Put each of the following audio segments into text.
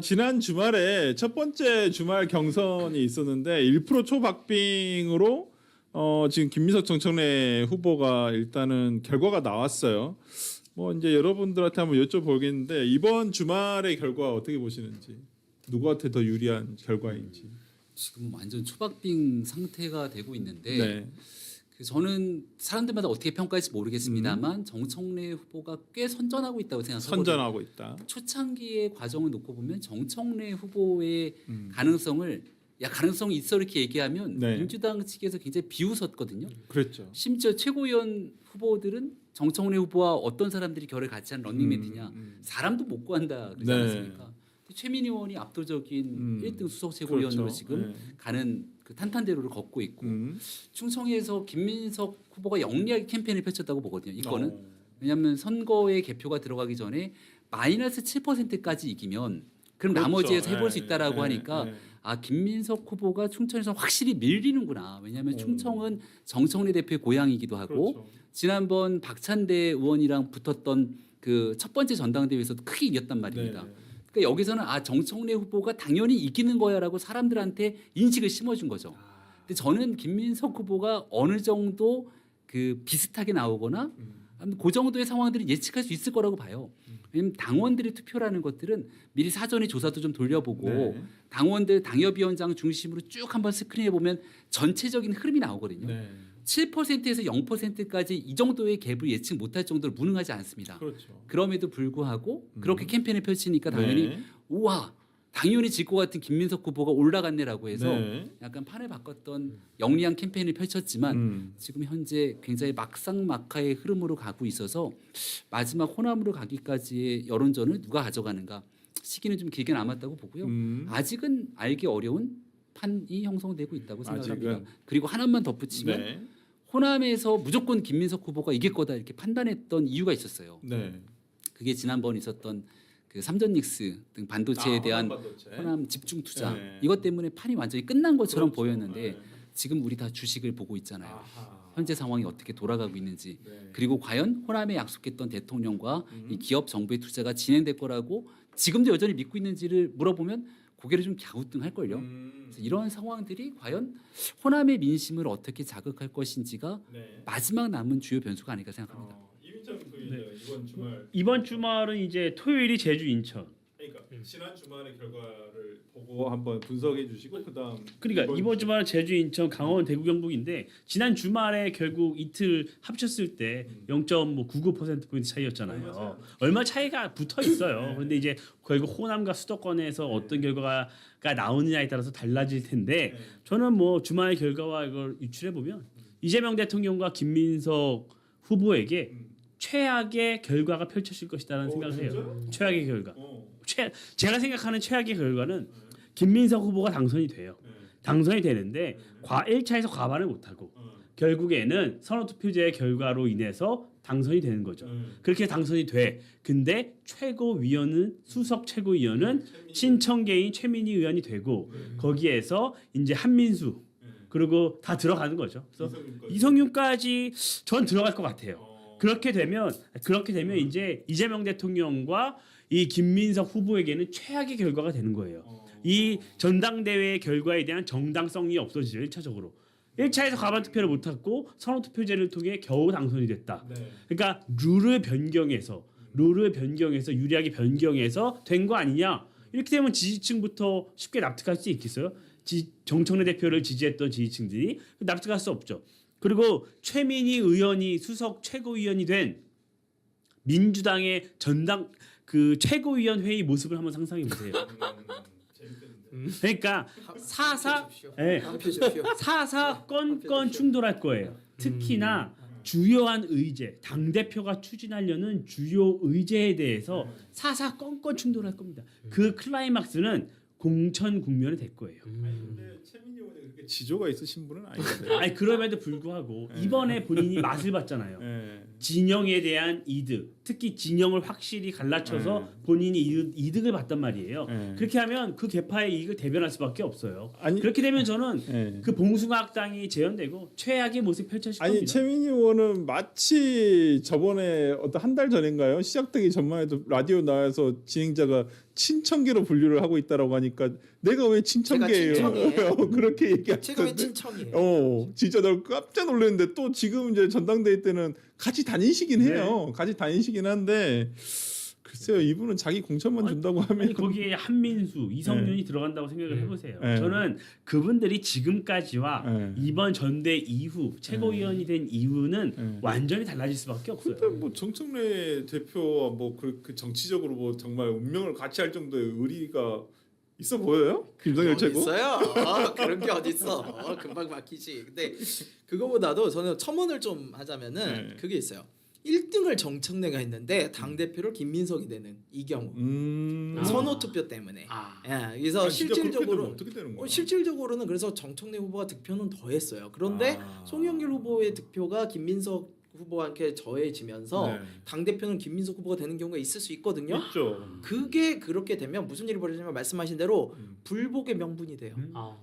지난 주말에 첫 번째 주말 경선이 있었는데 1% 초박빙으로 지금 김민석 정청래 후보가 일단은 결과가 나왔어요. 뭐 이제 여러분들한테 한번 여쭤보겠는데 이번 주말의 결과 어떻게 보시는지, 누구한테 더 유리한 결과인지. 지금 완전 초박빙 상태가 되고 있는데 네. 저는 사람들마다 어떻게 평가할지 모르겠습니다만 정청래 후보가 꽤 선전하고 있다고 생각하거든요. 선전하고 있다. 초창기의 과정을 놓고 보면 정청래 후보의 가능성을 가능성이 있어 이렇게 얘기하면 네. 민주당 측에서 굉장히 비웃었거든요. 그랬죠. 심지어 최고위원 후보들은 정청래 후보와 어떤 사람들이 결을 같이 한 런닝메이트냐 사람도 못 구한다 그러지 네. 않았습니까? 최민희 의원이 압도적인 1등 수석 최고위원으로 그렇죠. 지금 네. 가는 그 탄탄대로를 걷고 있고 충청에서 김민석 후보가 영리하게 캠페인을 펼쳤다고 보거든요. 이거는 왜냐하면 선거에 개표가 들어가기 전에 마이너스 7%까지 이기면 그럼 그렇죠. 나머지에서 해볼 수 네, 있다라고 네, 하니까 네. 아 김민석 후보가 충청에서 확실히 밀리는구나. 왜냐하면 충청은 정청래 대표의 고향이기도 하고 그렇죠. 지난번 박찬대 의원이랑 붙었던 그 첫 번째 전당대회에서도 크게 이겼단 말입니다. 네. 그러니까 여기서는 아 정청래 후보가 당연히 이기는 거야라고 사람들한테 인식을 심어준 거죠. 근데 저는 김민석 후보가 어느 정도 그 비슷하게 나오거나 그 정도의 상황들이 예측할 수 있을 거라고 봐요. 왜냐하면 당원들의 투표라는 것들은 미리 사전에 조사도 좀 돌려보고 네. 당원들 당협위원장 중심으로 쭉 한번 스크린해 보면 전체적인 흐름이 나오거든요. 네. 7%에서 0%까지 이 정도의 갭을 예측 못할 정도로 무능하지 않습니다. 그렇죠. 그럼에도 불구하고 그렇게 캠페인을 펼치니까 당연히 네. 우와 당연히 질 것 같은 김민석 후보가 올라갔네라고 해서 네. 약간 판을 바꿨던 영리한 캠페인을 펼쳤지만 지금 현재 굉장히 막상막하의 흐름으로 가고 있어서 마지막 호남으로 가기까지의 여론전을 누가 가져가는가 시기는 좀 길게 남았다고 보고요. 아직은 알기 어려운 판이 형성되고 있다고 생각합니다. 아직은. 그리고 하나만 덧붙이면 네. 호남에서 무조건 김민석 후보가 이길 거다 이렇게 판단했던 이유가 있었어요. 네. 그게 지난번 있었던 그 삼전닉스 등 반도체에 대한 반도체. 호남 집중 투자 네. 이것 때문에 판이 완전히 끝난 것처럼 그렇죠. 보였는데 네. 지금 우리 다 주식을 보고 있잖아요. 아하. 현재 상황이 어떻게 돌아가고 있는지 네. 그리고 과연 호남에 약속했던 대통령과 이 기업 정부의 투자가 진행될 거라고 지금도 여전히 믿고 있는지를 물어보면 고개를 좀 갸우뚱할 걸요. 이런 상황들이 과연 호남의 민심을 어떻게 자극할 것인지가 네. 마지막 남은 주요 변수가 아닐까 생각합니다. 이민정 부위원장 이번 주말 이번 주말은 이제 토요일이 제주 인천. 그러니까 지난 주말의 결과를 보고 한번 분석해 주시고 그다음 그러니까 이번 주말은 제주 인천 강원 대구 경북인데 지난 주말에 결국 이틀 합쳤을 때 0.99% 포인트 차이였잖아요. 얼마 차이가 붙어 있어요. 그런데 이제 결국 호남과 수도권에서 어떤 결과가 나오느냐에 따라서 달라질 텐데 저는 뭐 주말 결과와 이걸 유출해 보면 이재명 대통령과 김민석 후보에게 최악의 결과가 펼쳐질 것이다라는 생각을 해요. 진짜요? 최악의 결과. 제가 생각하는 최악의 결과는 김민석 후보가 당선이 돼요. 당선이 되는데 1차에서 과반을 못하고 결국에는 선거투표제의 결과로 인해서 당선이 되는 거죠. 그렇게 당선이 돼. 근데 최고위원은 수석 최고위원은 신청계인 최민희 의원이 되고 거기에서 이제 한민수 그리고 다 들어가는 거죠. 그래서 이성윤까지 전 들어갈 것 같아요. 그렇게 되면 이제 이재명 대통령과 이 김민석 후보에게는 최악의 결과가 되는 거예요. 이 전당대회 결과에 대한 정당성이 없어지죠. 1차적으로. 1차에서 과반 투표를 못했고 선거 투표제를 통해 겨우 당선이 됐다. 네. 그러니까 룰을 변경해서 유리하게 변경해서 된 거 아니냐. 이렇게 되면 지지층부터 쉽게 납득할 수 있겠어요? 정청래 대표를 지지했던 지지층들이 납득할 수 없죠. 그리고 최민희 의원이 수석 최고위원이 된 민주당의 전당 그 최고위원 회의 모습을 한번 상상해 보세요. 그러니까 사사 건건 충돌할 거예요. 특히나 주요한 의제, 당 대표가 추진하려는 주요 의제에 대해서 사사 건건 충돌할 겁니다. 그 클라이막스는 공천 국면이 될 거예요. 근데 최민희 의원이 그렇게 지조가 있으신 분은 아닌데. 아니 그럼에도 불구하고 이번에 본인이 맛을 봤잖아요. 네. 진영에 대한 이득, 특히 진영을 확실히 갈라쳐서 본인이 이득을 봤단 말이에요. 네. 그렇게 하면 그 계파의 이익을 대변할 수밖에 없어요. 아니 그렇게 되면 저는 네. 그 봉숭아학당이 재현되고 최악의 모습 펼쳐질 아니 겁니다. 최민희 의원은 마치 저번에 어떤 한 달 전인가요? 시작되기 전만 해도 라디오 나와서 진행자가 친청계로 분류를 하고 있다라고 하니까 내가 왜 친청계예요? 제가 친청이에요. 그렇게 제가 왜 얘기하던데. 친척이에요? 진짜 나 깜짝 놀랐는데 또 지금 이제 전당대회 때는 같이 다니시긴 해요. 같이 다니시긴 한데 글쎄요 이분은 자기 공천만 준다고 하면 아니 거기에 한민수, 이성윤이 들어간다고 생각을 해보세요. 네. 저는 그분들이 지금까지와 네. 이번 전대 이후 최고위원이 된 이후는 네. 완전히 달라질 수밖에 없어요. 근데 뭐 정청래 대표와 뭐 그 정치적으로 뭐 정말 운명을 같이 할 정도의 의리가 있어 보여요? 김성열 최고? 있어요? 그런 게 어딨어? 금방 막히지. 근데 그거보다도 저는 첨언을 좀 하자면은 네. 그게 있어요. 1등을 정청래가 했는데 당 대표를 김민석이 되는 이 경우 선호 투표 때문에. 예, 그래서 아, 진짜 그렇게 되면 실질적으로 어떻게 되는 거야? 실질적으로는 그래서 정청래 후보가 득표는 더 했어요. 그런데 송영길 후보의 득표가 김민석 후보와 함께 저해지면서 네. 당 대표는 김민석 후보가 되는 경우가 있을 수 있거든요. 있죠. 그게 그렇게 되면 무슨 일이 벌어지냐면 말씀하신 대로 불복의 명분이 돼요.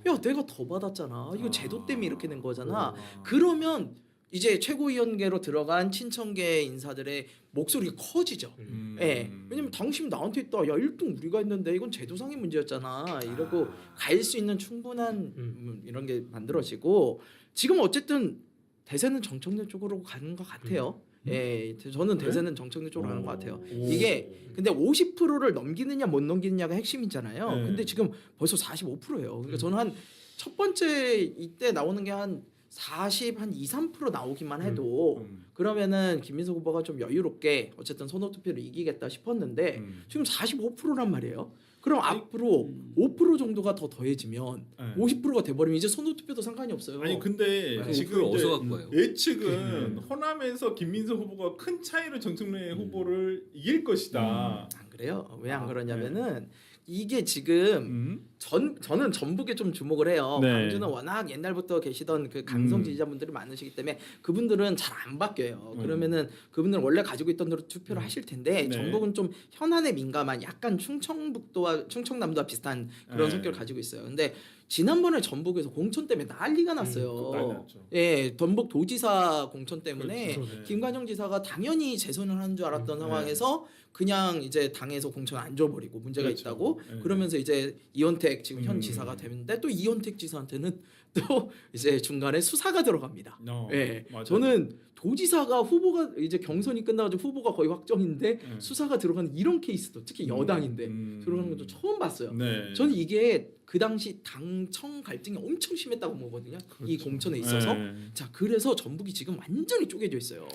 야 내가 더 받았잖아. 이거 제도 때문에 이렇게 된 거잖아. 그러면 이제 최고위원계로 들어간 친청계 인사들의 목소리가 커지죠. 예. 왜냐면 당신 나한테 있다. 야 1등 우리가 했는데 이건 제도상의 문제였잖아. 이러고 갈 수 있는 충분한 이런 게 만들어지고 지금 어쨌든 대세는 정청래 쪽으로 가는 것 같아요. 예, 저는 대세는 정청래 쪽으로 가는 것 같아요. 이게 근데 50%를 넘기느냐 못 넘기느냐가 핵심이잖아요. 네. 근데 지금 벌써 45%예요. 그러니까 저는 한 첫 번째 이때 나오는 게 한 40, 한 2, 3% 나오기만 해도 그러면은 김민석 후보가 좀 여유롭게 어쨌든 선호 투표를 이기겠다 싶었는데 지금 45%란 말이에요. 그럼 앞으로 5% 정도가 더 더해지면 네. 50%가 돼버리면 이제 선호 투표도 상관이 없어요. 아니 근데 그 지금 이제 어디서 갖고 와요? 예측은 호남에서 김민석 후보가 큰 차이로 정청래 후보를 이길 것이다. 안 그래요? 왜 안 아, 그러냐면은 이게 지금 저는 전북에 좀 주목을 해요. 네. 광주는 워낙 옛날부터 계시던 그 강성 지지자분들이 많으시기 때문에 그분들은 잘 안 바뀌어요. 그러면은 그분들은 원래 가지고 있던 대로 투표를 하실 텐데 네. 전북은 좀 현안에 민감한 약간 충청북도와 충청남도와 비슷한 그런 네. 성격을 가지고 있어요. 근데 지난번에 전북에서 공천 때문에 난리가 난리 났어요. 났죠. 예, 전북 도지사 공천 때문에 그렇죠. 네. 김관영 지사가 당연히 재선을 하는 줄 알았던 네. 상황에서 그냥 이제 당에서 공천 안 줘버리고 문제가 그렇죠. 있다고 네. 그러면서 이제 이현택 지금 현 지사가 됐는데 또 이현택 지사한테는 또 이제 중간에 수사가 들어갑니다. 예, 맞아요. 저는 도지사가 후보가 이제 경선이 끝나가지고 후보가 거의 확정인데 수사가 들어가는 이런 케이스도 특히 여당인데 들어가는 것도 처음 봤어요. 네. 저는 이게 그 당시 당청 갈등이 엄청 심했다고 보거든요. 이 공천에 있어서. 네. 자, 그래서 전북이 지금 완전히 쪼개져 있어요.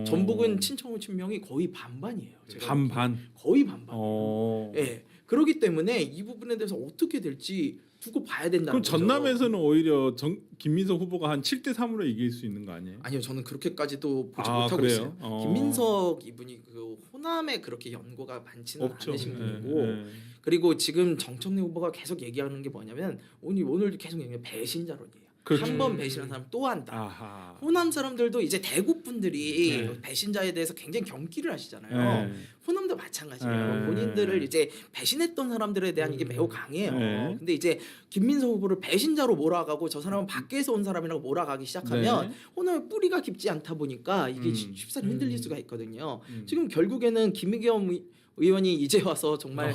전북은 친청호 친명이 거의 반반이에요. 제가 반반. 거의 반반. 어. 예. 그렇기 때문에 이 부분에 대해서 어떻게 될지 두고 봐야 된다는 그럼 거죠. 전남에서는 오히려 김민석 후보가 한 7대 3으로 이길 수 있는 거 아니에요? 아니요, 저는 그렇게까지도 보지 아, 못하고 그래요? 있어요. 어. 김민석 이분이 그 호남에 그렇게 연고가 많지는 없죠. 않으신 예, 분이고 예. 그리고 지금 정청래 후보가 계속 얘기하는 게 뭐냐면 오늘도 계속 얘기하는 배신자론이에요. 그렇죠. 한 번 배신한 사람 또 한다. 아하. 호남 사람들도 이제 대구 분들이 네. 배신자에 대해서 굉장히 경기를 하시잖아요. 네. 호남도 마찬가지예요. 네. 본인들을 이제 배신했던 사람들에 대한 이게 매우 강해요. 네. 근데 이제 김민석 후보를 배신자로 몰아가고 저 사람은 밖에서 온 사람이라고 몰아가기 시작하면 네. 호남의 뿌리가 깊지 않다 보니까 이게 쉽사리 흔들릴 수가 있거든요. 음. 지금 결국에는 김의겸 의원이 이제 와서 정말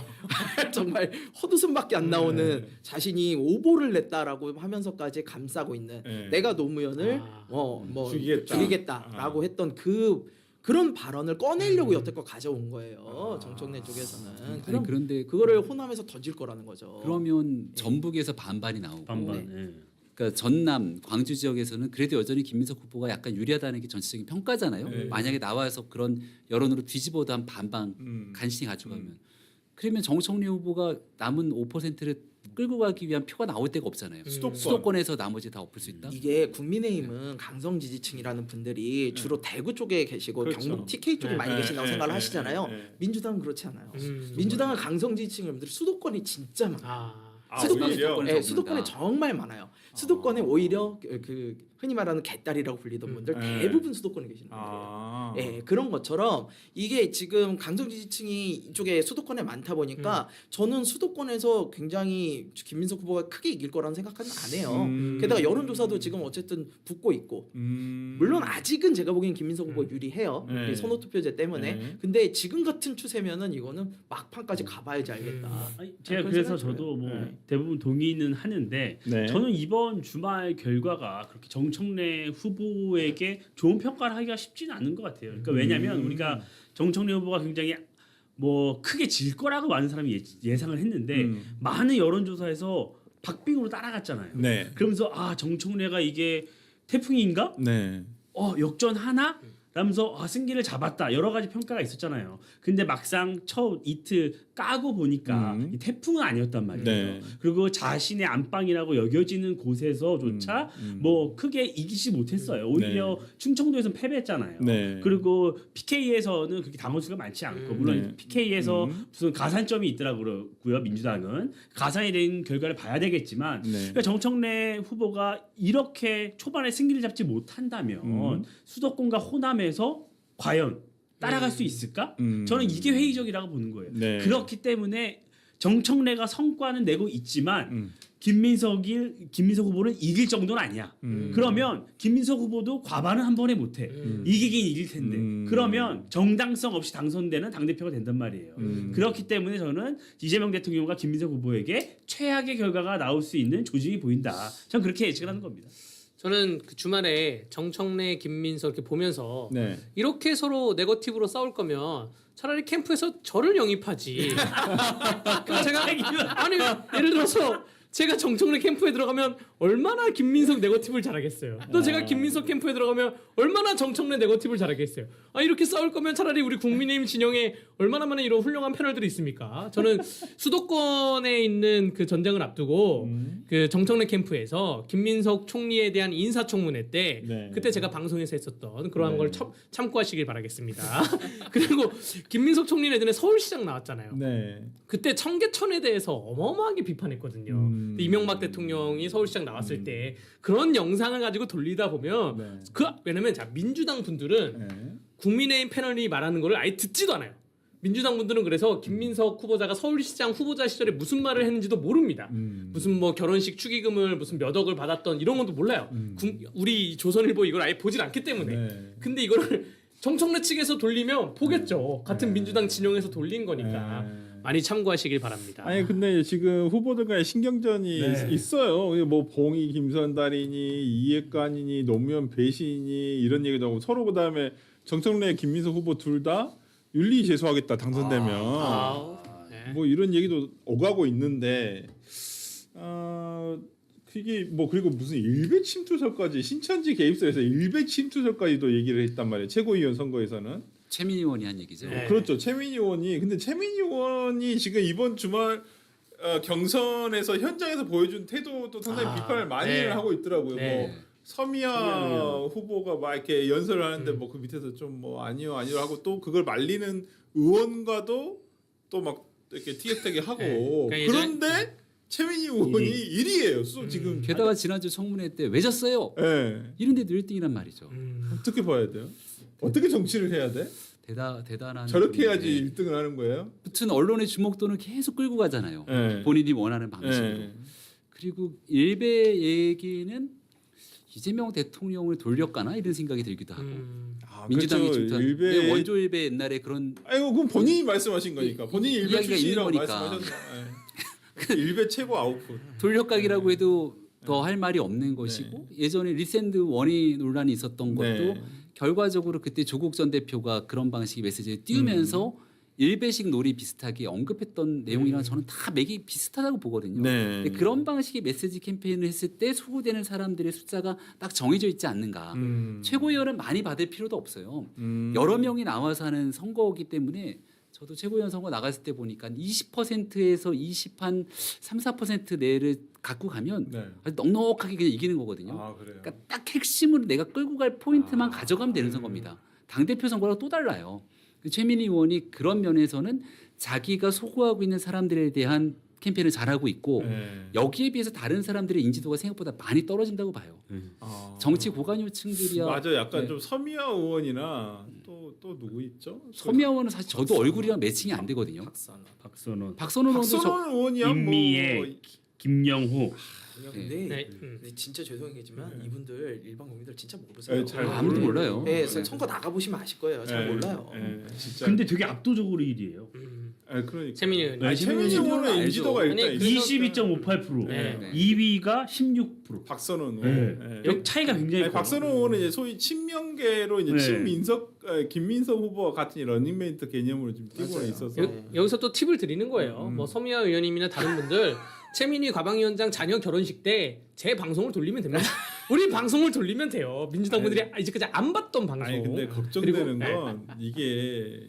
정말 헛웃음밖에 안 나오는 네. 자신이 오보를 냈다라고 하면서까지 감싸고 있는 네. 내가 노무현을 죽이겠다. 죽이겠다라고 했던 그런 발언을 꺼내려고 여태껏 가져온 거예요. 정청래 쪽에서는. 아니 그런데 그거를 호남에서 던질 거라는 거죠. 그러면 전북에서 반반이 나오고 반반. 네. 예. 그러니까 전남, 광주 지역에서는 그래도 여전히 김민석 후보가 약간 유리하다는 게 전체적인 평가잖아요. 네. 만약에 나와서 그런 여론으로 뒤집어도 한 반반 음. 간신히 가져가면 그러면 정청래 후보가 남은 5%를 끌고 가기 위한 표가 나올 데가 없잖아요. 수도권. 수도권에서 나머지 다 엎을 수 있다. 이게 국민의힘은 강성 지지층이라는 분들이 주로 대구 쪽에 계시고 그렇죠. 경북 TK 쪽에 네. 많이 계신다고 생각을 네. 하시잖아요. 네. 민주당은 그렇지 않아요. 음. 민주당은 강성 지지층 분들이 수도권이 진짜 많아요. 아, 수도권에, 오히려? 수도권에 정말 많아요. 수도권에 오히려 그 흔히 말하는 개딸이라고 불리던 분들 네. 대부분 수도권에 계시는 분들이에요. 아. 예, 그런 것처럼 이게 지금 강성 지지층이 이쪽에 수도권에 많다 보니까 저는 수도권에서 굉장히 김민석 후보가 크게 이길 거라는 생각은 안 해요. 게다가 여론조사도 지금 어쨌든 붙고 있고 물론 아직은 제가 보기엔 김민석 후보 유리해요. 네. 이 선호투표제 때문에. 네. 근데 지금 같은 추세면은 이거는 막판까지 가봐야지 알겠다. 아니, 제가 그런 그래서 생각이 저도 뭐 네. 대부분 동의는 하는데 네. 저는 이번 주말 결과가 그렇게 정청래 후보에게 좋은 평가를 하기가 쉽지는 않은 것 같아요. 그러니까 왜냐하면 우리가 정청래 후보가 굉장히 뭐 크게 질 거라고 많은 사람이 예상을 했는데 많은 여론조사에서 박빙으로 따라갔잖아요. 네. 그러면서 아 정청래가 이게 태풍인가? 네. 역전하나? 라면서 승기를 잡았다 여러 가지 평가가 있었잖아요. 근데 막상 첫 이틀 까고 보니까 이 태풍은 아니었단 말이에요. 네. 그리고 자신의 안방이라고 여겨지는 곳에서조차 뭐 크게 이기지 못했어요. 오히려 충청도에서는 패배했잖아요. 네. 그리고 PK에서는 그렇게 당원수가 많지 않고 물론 네. PK에서 무슨 가산점이 있더라고요. 민주당은 가산이 된 결과를 봐야 되겠지만 네. 그러니까 정청래 후보가 이렇게 초반에 승기를 잡지 못한다면 수도권과 호남에서 과연 따라갈 수 있을까? 저는 이게 회의적이라고 보는 거예요. 네. 그렇기 때문에 정청래가 성과는 내고 있지만 김민석 후보는 이길 정도는 아니야. 그러면 김민석 후보도 과반은 한 번에 못해. 이기긴 이길 텐데. 그러면 정당성 없이 당선되는 당대표가 된단 말이에요. 그렇기 때문에 저는 이재명 대통령과 김민석 후보에게 최악의 결과가 나올 수 있는 조짐이 보인다. 저는 그렇게 예측을 하는 겁니다. 저는 그 주말에 정청래, 김민석 이렇게 보면서 네. 이렇게 서로 네거티브로 싸울 거면 차라리 캠프에서 저를 영입하지. 그럼 제가 아니 예를 들어서 제가 정청래 캠프에 들어가면 얼마나 김민석 네거티브를 잘하겠어요. 또 제가 김민석 캠프에 들어가면 얼마나 정청래 네거티브를 잘하겠어요. 이렇게 싸울 거면 차라리 우리 국민의힘 진영에 얼마나 많은 이런 훌륭한 패널들이 있습니까? 저는 수도권에 있는 그 전쟁을 앞두고 그 정청래 캠프에서 김민석 총리에 대한 인사청문회 때 네. 그때 제가 방송에서 했었던 그러한 네. 걸 참고하시길 바라겠습니다. 그리고 김민석 총리는 예전에 서울시장 나왔잖아요. 네. 그때 청계천에 대해서 어마어마하게 비판했거든요. 근데 이명박 대통령이 서울시장 나왔을 때 그런 영상을 가지고 돌리다 보면 네. 왜냐면 자 민주당 분들은 네. 국민의힘 패널이 말하는 거를 아예 듣지도 않아요. 민주당 분들은 그래서 김민석 후보자가 서울시장 후보자 시절에 무슨 말을 했는지도 모릅니다. 무슨 뭐 결혼식 축의금을 무슨 몇 억을 받았던 이런 것도 몰라요. 우리 조선일보 이걸 아예 보질 않기 때문에. 네. 근데 이거를 정청래 측에서 돌리면 보겠죠. 같은 민주당 진영에서 돌린 거니까. 많이 참고하시길 바랍니다. 아니 근데 지금 후보들 간의 신경전이 네. 있어요. 뭐 봉이 김선달이니 이해관이니 노무현 배신이니 이런 얘기도 하고 서로 그다음에 정청래 김민석 후보 둘 다 윤리 제소하겠다 당선되면 네. 뭐 이런 얘기도 오가고 있는데 그게 뭐 그리고 무슨 일베 침투설까지 신천지 개입설에서 일베 침투설까지도 얘기를 했단 말이에요. 최고위원 선거에서는. 최민희 의원이 한 얘기죠. 네. 그렇죠. 최민희 의원이 근데 최민희 의원이 지금 이번 주말 경선에서 현장에서 보여준 태도도 상당히 비판을 많이 네. 하고 있더라고요. 네. 뭐 서미야 후보가 막 이렇게 연설을 하는데 뭐 그 밑에서 좀 뭐 아니요 하고 또 그걸 말리는 의원과도 또 막 이렇게 티격태격 하고 네. 그러니까 그런데 최민희 의원이 1위예요. 지금 게다가 지난주 청문회 때 왜 졌어요? 예. 이런데도 1등이란 말이죠. 어떻게 봐야 돼요? 어떻게 정치를 해야 돼? 대단한. 저렇게 분인데. 해야지 1등을 하는 거예요? 아무튼 언론의 주목도는 계속 끌고 가잖아요. 네. 본인이 원하는 방식으로. 네. 그리고 일베 얘기는 이재명 대통령을 돌려가나 이런 생각이 들기도 하고. 민주당이 그렇죠. 침투한 일베 원조 일베 옛날에 그런 아이고 그럼 본인이 말씀하신 거니까 본인이 일베 이야기가 출신이라고 있는 거니까. 말씀하셨나? 예. 일베 최고 아웃풋. 돌려가기라고 해도 더 할 말이 없는 것이고 예전에 리샌드 원이 논란이 있었던 것도 네. 결과적으로 그때 조국 전 대표가 그런 방식의 메시지를 띄우면서 일베식 놀이 비슷하게 언급했던 내용이랑 저는 다 맥이 비슷하다고 보거든요. 네. 근데 그런 방식의 메시지 캠페인을 했을 때 소구되는 사람들의 숫자가 딱 정해져 있지 않는가. 최고위원은 많이 받을 필요도 없어요. 여러 명이 나와서 하는 선거이기 때문에 저도 최고위원 선거 나갔을 때 보니까 20%에서 20한 3, 4% 내를 갖고 가면 네. 아주 넉넉하게 그냥 이기는 거거든요. 아 그래요. 그러니까 딱 핵심으로 내가 끌고 갈 포인트만 가져가면 되는 선거입니다. 당대표 선거랑 또 달라요. 최민희 의원이 그런 면에서는 자기가 소구하고 있는 사람들에 대한 캠페인을 잘하고 있고 네. 여기에 비해서 다른 사람들의 인지도가 생각보다 많이 떨어진다고 봐요. 아. 정치 고관여층들이야. 맞아, 약간 네. 좀 서미아 의원이나 또 누구 있죠? 서미아 의원은 사실 저도 얼굴이랑 매칭이 안 되거든요. 박선원, 박선원 의원도 박선원 의원이야 임미애, 뭐 김영호. 근데, 네. 근데 진짜 죄송하겠지만 네. 이분들 일반 국민들 진짜 모르세요. 네, 잘 아무도 몰라요. 네, 선거 나가 보시면 아실 거예요. 잘 네, 몰라요. 네, 진짜. 근데 되게 압도적으로 1위예요. 그러니까. 최민희 의원. 아니, 최민희 의원은 알죠. 인지도가 일단 아니, 있어요. 22.58%. 네. 네. 2위가 16%. 박선원 네. 의원. 네. 차이가 굉장히 아니, 커요. 박선원 의원은 이제 소위 친명계로 이제 네. 김민석 후보와 같은 러닝메이트 개념으로 지금 뛰고 맞아요. 있어서 여기서 또 팁을 드리는 거예요. 뭐 서미아 의원님이나 다른 분들 최민희 과방위원장 자녀 결혼식 때 제 방송을 돌리면 됩니다. 우리 방송을 돌리면 돼요. 민주당 분들이 이제까지 안 봤던 방송. 아니 근데 걱정되는 그리고- 건 이게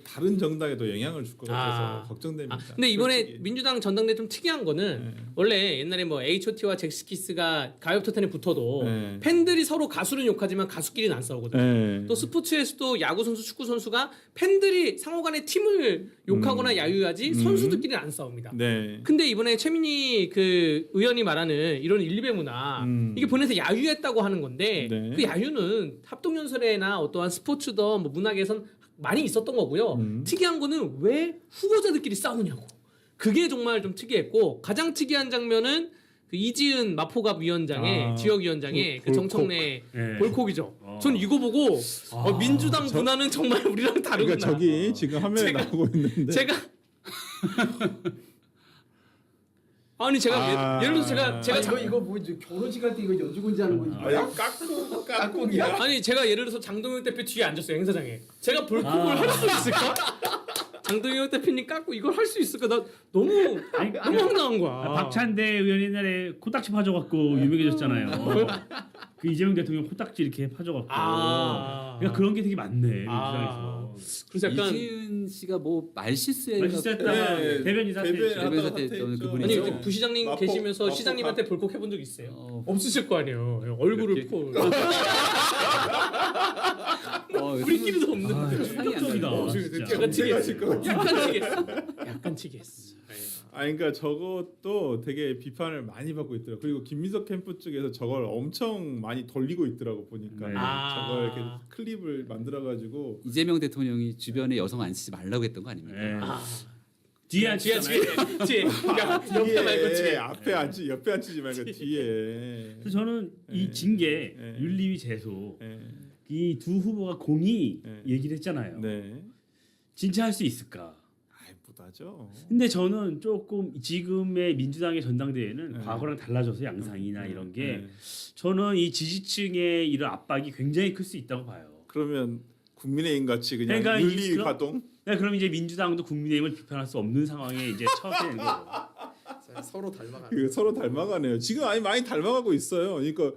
다른 정당에도 영향을 줄 것 같아서 걱정됩니다. 근데 이번에 솔직히. 민주당 전당대 좀 특이한 거는 네. 원래 옛날에 뭐 H.O.T와 잭스키스가 가요톱텐에 붙어도 네. 팬들이 서로 가수를 욕하지만 가수끼리는 안 싸우거든요. 네. 또 스포츠에서도 야구 선수, 축구 선수가 팬들이 상호간에 팀을 욕하거나 야유하지 선수들끼리는 안 싸웁니다. 네. 근데 이번에 최민희 그 의원이 말하는 이런 일베 문화 이게 본인한테 야유했다고 하는 건데 네. 그 야유는 합동연설회나 어떠한 스포츠든 뭐 문화계에선 많이 있었던 거고요. 특이한 거는 왜 후보자들끼리 싸우냐고. 그게 정말 좀 특이했고 가장 특이한 장면은 그 이지은 마포갑 위원장의 지역위원장의 그 볼콕. 정청래 네. 볼콕이죠. 전 이거 보고 민주당 문화는 정말 우리랑 다르구나. 그러니까 저기 지금 화면에 나오고 있는데 제가 아니 제가 예를 들어서 제가 이거 뭐 결혼식 할 때 이거 연주군지 하는 거 아니 깍꿍이야. 아니 제가 예를 들어서 장동영 대표 뒤에 앉았어요 행사장에. 제가 볼콕을 할 수 있을까? 장동영 대표님 깎고 이걸 할 수 있을까? 나 너무 황당한 거야. 박찬대 의원이 옛날에 코딱지 파줘갖고 유명해졌잖아요. 그 이재명 대통령 코딱지 이렇게 파줘갖고. 그러니까 그런게 되게 많네. 민주당에서. 그래서 약간 이지은 씨가 뭐 말실수에 말실수했다가 네. 대변인 사퇴. 대변인 사퇴 사퇴했죠. 그분이죠. 아니 그렇죠. 그 부시장님 계시면서 시장님한테 볼콕 해본 적 있어요? 없으실 거 아니에요. 얼굴을 포. 우리끼리도 없는데. 충격적이다. 진짜. 제가 제가실 것 같아요. 약간 튀겠어. 약간 튀겠어. 아니 그러니까 저것도 되게 비판을 많이 받고 있더라고. 그리고 김민석 캠프 쪽에서 저걸 엄청 많이 돌리고 있더라고 보니까. 네. 저걸 이렇게 클립을 만들어 가지고 이재명 대통령이 주변에 여성 앉히지 말라고 했던 거 아닙니까? 네. 아. 뒤에 뒤에 앉히잖아요. 뒤에 옆에 말고 뒤에. 앞에 앉지 옆에 앉히지 말고 뒤에. 그래서 저는 이 네. 징계, 네. 윤리위 제소 네. 이 두 후보가 공히 네. 얘기를 했잖아요. 네. 진짜 할 수 있을까? 아이 못하죠. 근데 저는 조금 지금의 민주당의 전당대회는 네. 과거랑 달라져서 양상이나 네. 이런 게 네. 저는 이 지지층의 이런 압박이 굉장히 클 수 있다고 봐요. 그러면 국민의힘 같이 그냥 그러니까 윤리 그럼- 가동. 네, 그럼 이제 민주당도 국민의힘을 비판할 수 없는 상황에 이제 처하게 되는 거죠. 서로 닮아가. 그 서로 닮아가네요. 지금 아니 많이 닮아가고 있어요. 그러니까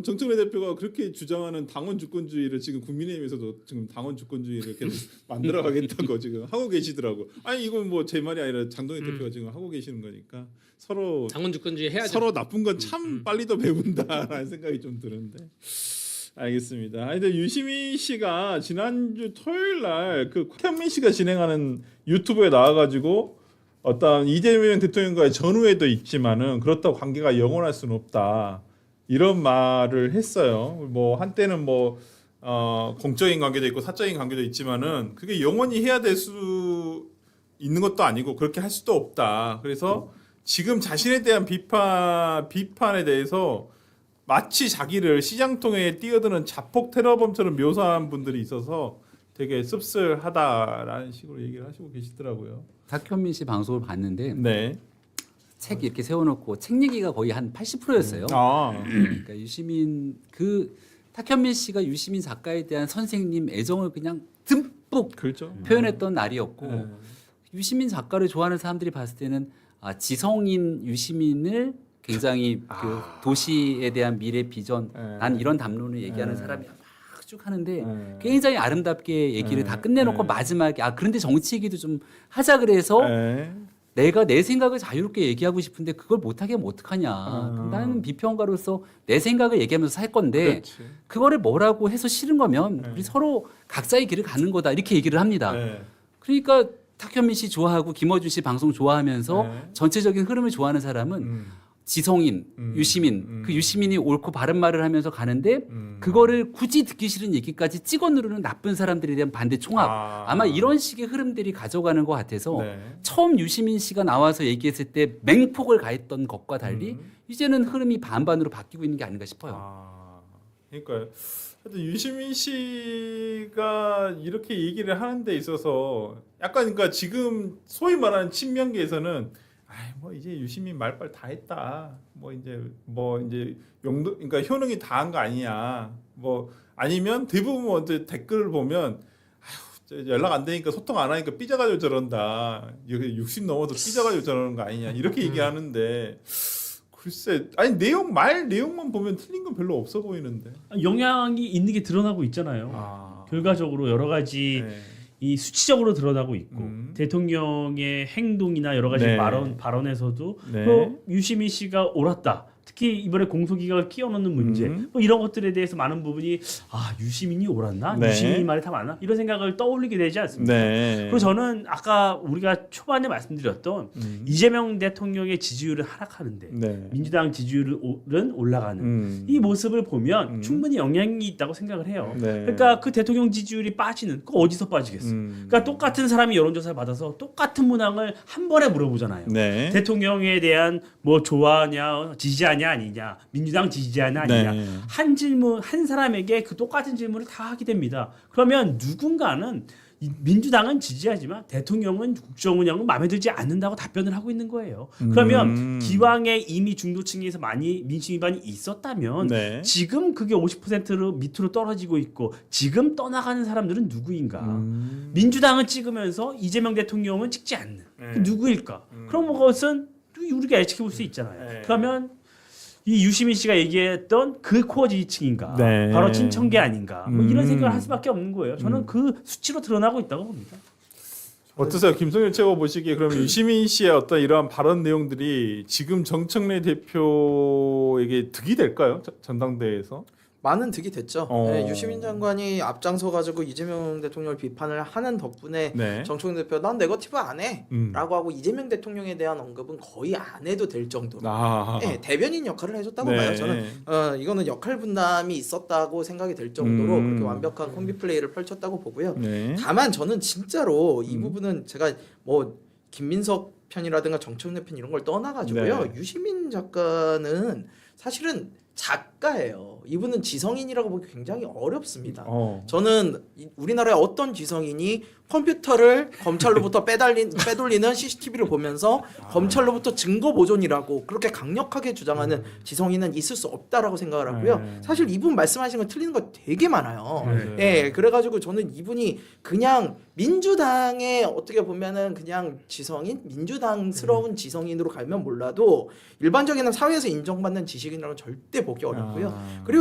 정청래 대표가 그렇게 주장하는 당원 주권주의를 지금 국민의힘에서도 지금 당원 주권주의를 이렇게 만들어가겠다고 지금 하고 계시더라고. 아니 이건 뭐 제 말이 아니라 장동희 대표가 지금 하고 계시는 거니까 서로 당원 주권주의 해야죠. 서로 나쁜 건 참 빨리 더 배운다라는 생각이 좀 드는데. 알겠습니다. 근데 유시민 씨가 지난주 토요일 날그 곽현민 씨가 진행하는 유튜브에 나와가지고 어떤 이재명 대통령과의 전후에도 있지만은 그렇다고 관계가 영원할 수는 없다 이런 말을 했어요. 뭐 한때는 뭐 공적인 관계도 있고 사적인 관계도 있지만은 그게 영원히 해야 될 수 있는 것도 아니고 그렇게 할 수도 없다. 그래서 지금 자신에 대한 비판에 대해서 마치 자기를 시장통에 뛰어드는 자폭 테러범처럼 묘사한 분들이 있어서 되게 씁쓸하다라는 식으로 얘기를 하시고 계시더라고요. 탁현민 씨 방송을 봤는데 네. 책 이렇게 세워놓고 책 얘기가 거의 한 80%였어요. 아, 그러니까 유시민 탁현민 씨가 유시민 작가에 대한 선생님 애정을 그냥 듬뿍 그렇죠. 표현했던 날이었고 네. 유시민 작가를 좋아하는 사람들이 봤을 때는 지성인 유시민을 굉장히 그 도시에 대한 미래 비전 네. 난 이런 담론을 얘기하는 네. 사람이 막 쭉 하는데 네. 굉장히 아름답게 얘기를 네. 다 끝내놓고 네. 마지막에 그런데 정치 얘기도 좀 하자 그래서 네. 내가 내 생각을 자유롭게 얘기하고 싶은데 그걸 못하게 하면 어떡하냐. 그럼 나는 비평가로서 내 생각을 얘기하면서 살 건데 그렇지. 그거를 뭐라고 해서 싫은 거면 네. 우리 서로 각자의 길을 가는 거다 이렇게 얘기를 합니다. 네. 그러니까 탁현민 씨 좋아하고 김어준 씨 방송 좋아하면서 네. 전체적인 흐름을 좋아하는 사람은 지성인, 유시민, 그 유시민이 옳고 바른 말을 하면서 가는데 그거를 굳이 듣기 싫은 얘기까지 찍어 누르는 나쁜 사람들에 대한 반대 총합. 아마 이런 식의 흐름들이 가져가는 것 같아서 네. 처음 유시민 씨가 나와서 얘기했을 때 맹폭을 가했던 것과 달리 이제는 흐름이 반반으로 바뀌고 있는 게 아닌가 싶어요. 그러니까요. 하여튼 유시민 씨가 이렇게 얘기를 하는 데 있어서 약간 그러니까 지금 소위 말하는 친명계에서는 뭐 이제 유시민 말빨 다 했다. 뭐 이제 용도 그러니까 효능이 다 한 거 아니냐. 뭐 아니면 대부분 먼저 댓글을 보면 연락 안 되니까 소통 안 하니까 삐져가지고 저런다. 60 넘어도 삐져가지고 저러는 거 아니냐. 이렇게 얘기하는데 글쎄 아니 내용만 보면 틀린 건 별로 없어 보이는데. 영향이 있는 게 드러나고 있잖아요. 결과적으로 여러 가지 네. 이 수치적으로 드러나고 있고 대통령의 행동이나 여러 가지 네. 발언에서도 네. 뭐 유시민 씨가 옳았다. 특히 이번에 공소기각을 끼워넣는 문제 뭐 이런 것들에 대해서 많은 부분이 유시민이 옳았나? 네. 유시민이 말이 다 맞나? 이런 생각을 떠올리게 되지 않습니까? 네. 그리고 저는 아까 우리가 초반에 말씀드렸던 이재명 대통령의 지지율은 하락하는데 네. 민주당 지지율은 올라가는 이 모습을 보면 충분히 영향이 있다고 생각을 해요. 네. 그러니까 그 대통령 지지율이 빠지는 그 어디서 빠지겠어? 그러니까 똑같은 사람이 여론조사를 받아서 똑같은 문항을 한 번에 물어보잖아요. 네. 대통령에 대한 뭐 좋아하냐, 지지하냐 아니냐, 민주당 지지하냐 아니냐 네. 한 질문 한 사람에게 그 똑같은 질문을 다 하게 됩니다. 그러면 누군가는 민주당은 지지하지만 대통령은 국정 운영은 마음에 들지 않는다고 답변을 하고 있는 거예요. 그러면 기왕에 이미 중도층에서 많이 민심 위반이 있었다면 네. 지금 그게 50%로 밑으로 떨어지고 있고 지금 떠나가는 사람들은 누구인가? 민주당은 찍으면서 이재명 대통령은 찍지 않는 그 누구일까? 그런 것은 우리가 예측해 볼 수 있잖아요. 네. 그러면 이 유시민 씨가 얘기했던 그 코어 지지층인가? 네. 바로 친청계 아닌가? 뭐 이런 생각을 할 수밖에 없는 거예요. 저는 그 수치로 드러나고 있다고 봅니다. 어떠세요, 김성일 최고 보시기에 그러면 유시민 씨의 어떤 이러한 발언 내용들이 지금 정청래 대표에게 득이 될까요? 전당대회에서? 많은 득이 됐죠. 네, 유시민 장관이 앞장서 가지고 이재명 대통령을 비판을 하는 덕분에 네. 정청래 대표 난 네거티브 안 해. 음. 라고 하고 이재명 대통령에 대한 언급은 거의 안 해도 될 정도로 아. 네, 대변인 역할을 해줬다고 네. 봐요. 저는 이거는 역할 분담이 있었다고 생각이 될 정도로 그렇게 완벽한 콤비 플레이를 펼쳤다고 보고요. 네. 다만 저는 진짜로 이 부분은 제가 뭐 김민석 편이라든가 정청래 편 이런 걸 떠나가지고요. 네. 유시민 작가는 사실은 작가예요. 이분은 지성인이라고 보기 굉장히 어렵습니다. 저는 우리나라의 어떤 지성인이 컴퓨터를 검찰로부터 빼돌리는 CCTV를 보면서 검찰로부터 증거 보존이라고 그렇게 강력하게 주장하는 지성인은 있을 수 없다라고 생각을 하고요. 사실 이분 말씀하신 거 틀리는 거 되게 많아요. 예, 그래가지고 저는 이분이 그냥 민주당의 어떻게 보면은 그냥 지성인, 민주당스러운 지성인으로 가면 몰라도 일반적인 사회에서 인정받는 지식인이라고 절대 보기 어렵고요. 그리고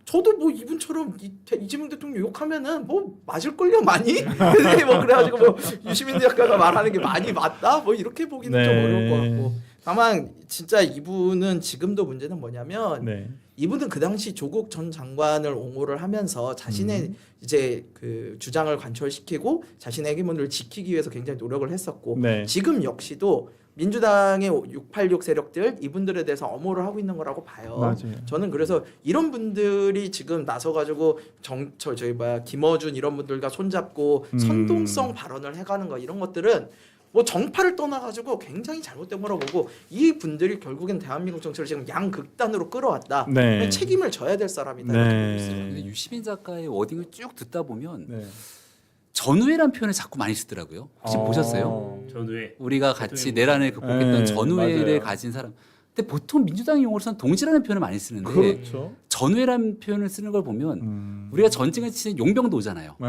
저도 뭐 이분처럼 이재명 대통령 욕하면은 뭐 맞을걸요 많이. 근데 뭐 그래가지고 뭐 유시민 작가가 말하는 게 많이 맞다 뭐 이렇게 보기는 네. 좀 어려울 것 같고. 다만 진짜 이분은 지금도 문제는 뭐냐면 네. 이분은 그 당시 조국 전 장관을 옹호를 하면서 자신의 이제 그 주장을 관철시키고 자신의 해기문을 지키기 위해서 굉장히 노력을 했었고 네. 지금 역시도 민주당의 686 세력들 이분들에 대해서 엄호를 하고 있는 거라고 봐요. 맞아요. 저는 그래서 이런 분들이 지금 나서 가지고 김어준 이런 분들과 손잡고 선동성 발언을 해가는 거 이런 것들은 뭐 정파를 떠나가지고 굉장히 잘못된 거라고 보고 이 분들이 결국엔 대한민국 정치를 지금 양극단으로 끌어왔다. 네. 책임을 져야 될 사람이다. 네. 이렇게 보고 있어요. 근데 유시민 작가의 워딩을 쭉 듣다 보면 네. 전우회란 표현을 자꾸 많이 쓰더라고요. 혹시 보셨어요? 전후에 우리가 같이 내란을 극복했던 네, 전우회를 맞아요. 가진 사람. 근데 보통 민주당 용어로서는 동지라는 표현을 많이 쓰는데 그렇죠. 전우회라는 표현을 쓰는 걸 보면 우리가 전쟁을 치는 용병도 오잖아요. 네.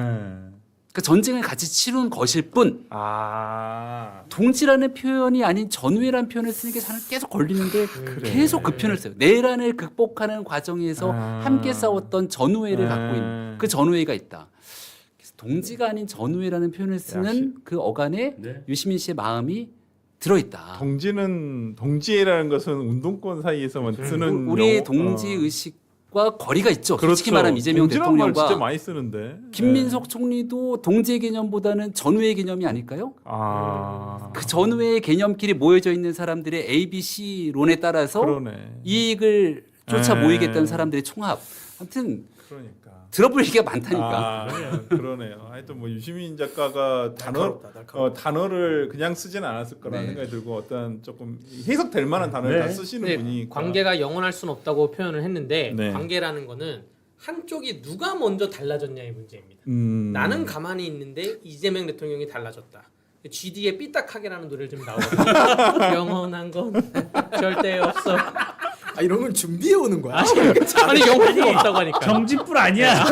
그러니까 전쟁을 같이 치룬 것일 뿐 아. 동지라는 표현이 아닌 전우회라는 표현을 쓰는 게 저는 계속 걸리는데 계속 그 표현을 써요. 내란을 극복하는 과정에서 함께 싸웠던 전우회를 갖고 있는 그 전우회가 있다. 그래서 동지가 아닌 전우회라는 표현을 쓰는 그 어간에 네. 유시민 씨의 마음이 들어있다. 동지라는 것은 운동권 사이에서만 쓰는 우리의 용어. 동지 의식과 거리가 있죠. 그렇죠. 솔직히 말하면 이재명 동지라는 말 진짜 대통령과 많이 쓰는데. 김민석 총리도 동지의 개념보다는 전우회의 개념이 아닐까요? 아. 그 전후의 개념끼리 모여져 있는 사람들의 A, B, C론에 따라서 그러네. 이익을 쫓아 에. 모이겠다는 사람들의 총합. 아무튼 그러니까. 들어볼 얘기가 많다니까. 아, 그러네요. 하여튼 뭐 유시민 작가가 날카롭다. 단어를 그냥 쓰지는 않았을 거라는 네. 생각이 들고 어떤 조금 해석될 만한 단어를 네. 다 쓰시는 근데 분이 관계가 영원할 수는 없다고 표현을 했는데 네. 관계라는 거는 한쪽이 누가 먼저 달라졌냐의 문제입니다. 나는 가만히 있는데 이재명 대통령이 달라졌다. GD의 삐딱하게라는 노래를 좀 나오거든요. 영원한 건 절대 없어. 아, 이런 걸 준비해 오는 거야. 아니 영혼이 없다고 하니까. 정지뿔 아니야.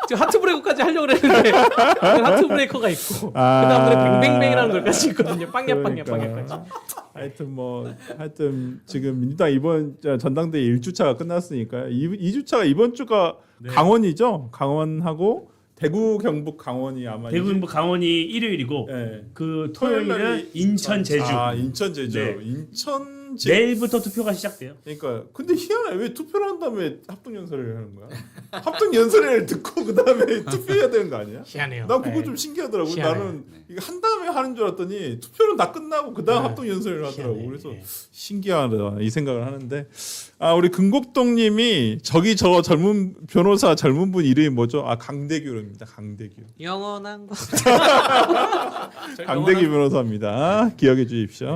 지금 하트 브레이커까지 하려고 그랬는데 하트 브레이커가 있고 그다음 노래 뱅뱅뱅이라는 노래까지 있거든요. 빵야빵야빵야까지. 하여튼 지금 민주당 이번 전당대회 1주차가 끝났으니까 2주차가 이번 주가 네. 강원이죠. 강원하고 대구 경북 강원이 아마 대구 경북 강원이 일요일이고 네. 그 토요일 날이 토요일은 인천 제주. 아, 인천 제주. 네. 인천 제주. 내일부터 투표가 시작돼요. 그러니까 근데 희한해. 왜 투표를 한 다음에 합동 연설을 하는 거야? 합동 연설을 듣고 그다음에 투표해야 되는 거 아니야? 희한해요. 나 그거 네. 좀 신기하더라고. 희한해. 나는 이거 한 다음에 하는 줄 알았더니 투표는 다 끝나고 그다음 네. 합동 연설을 하더라고. 희한해. 그래서 네. 신기하다 이 생각을 하는데 우리 금곡동님이 저기 저 젊은 변호사 젊은 분 이름이 뭐죠? 강대규입니다. 강대규. 영원한 건 강대규 변호사입니다. 기억해 주십시오.